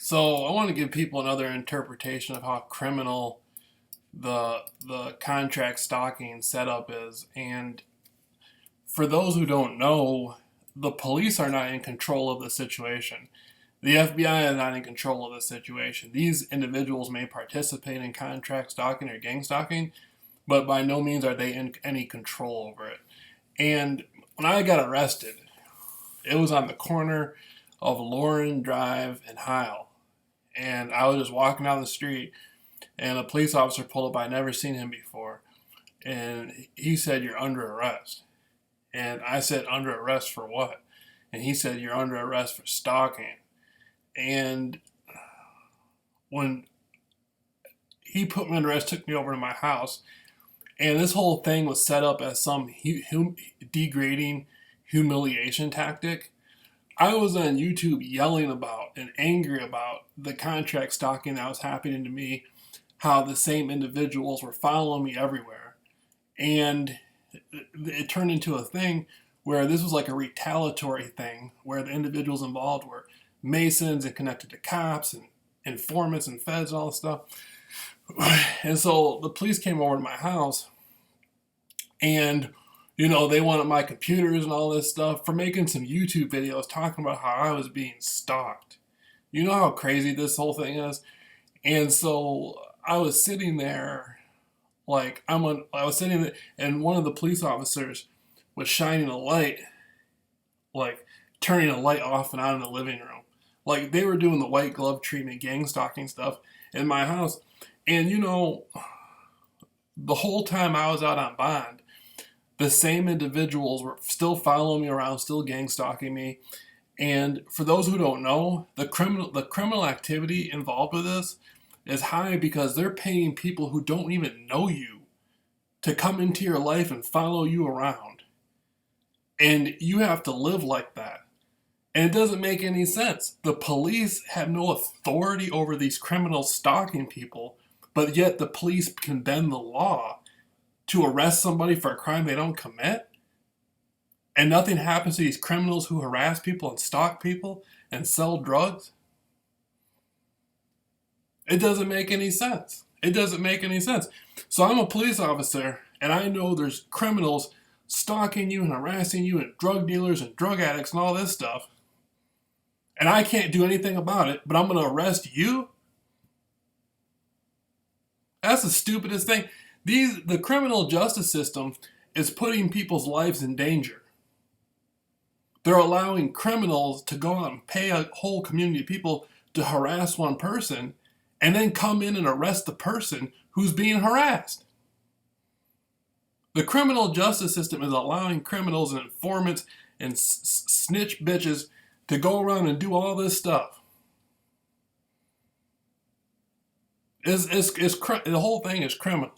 So I want to give people another interpretation of how criminal the contract stalking setup is. And for those who don't know, the police are not in control of the situation. The FBI is not in control of the situation. These individuals may participate in contract stalking or gang stalking, but by no means are they in any control over it. And when I got arrested, it was on the corner of Lauren Drive and Heil. And I was just walking down the street, and a police officer pulled up. I'd never seen him before. And he said, "You're under arrest." And I said, "Under arrest for what?" And he said, "You're under arrest for stalking." And when he put me under arrest, took me over to my house, and this whole thing was set up as some degrading humiliation tactic. I was on YouTube yelling about and angry about the contract stalking that was happening to me, how the same individuals were following me everywhere. And it turned into a thing where this was like a retaliatory thing where the individuals involved were Masons and connected to cops and informants and feds and all this stuff. And so the police came over to my house and they wanted my computers and all this stuff for making some YouTube videos talking about how I was being stalked. You know how crazy this whole thing is? And so I was sitting there, I was sitting there, and one of the police officers was shining a light, turning a light off and on in the living room. Like they were doing the white glove treatment, gang stalking stuff in my house. And the whole time I was out on bond, the same individuals were still following me around, still gang stalking me. And for those who don't know, the criminal activity involved with this is high because they're paying people who don't even know you to come into your life and follow you around. And you have to live like that. And it doesn't make any sense. The police have no authority over these criminals stalking people, but yet the police can bend the law to arrest somebody for a crime they don't commit, and nothing happens to these criminals who harass people and stalk people and sell drugs. It doesn't make any sense. It doesn't make any sense. So I'm a police officer, and I know there's criminals stalking you and harassing you and drug dealers and drug addicts and all this stuff, and I can't do anything about it, but I'm going to arrest you? That's the stupidest thing. The criminal justice system is putting people's lives in danger. They're allowing criminals to go out and pay a whole community of people to harass one person and then come in and arrest the person who's being harassed. The criminal justice system is allowing criminals and informants and snitch bitches to go around and do all this stuff. The whole thing is criminal.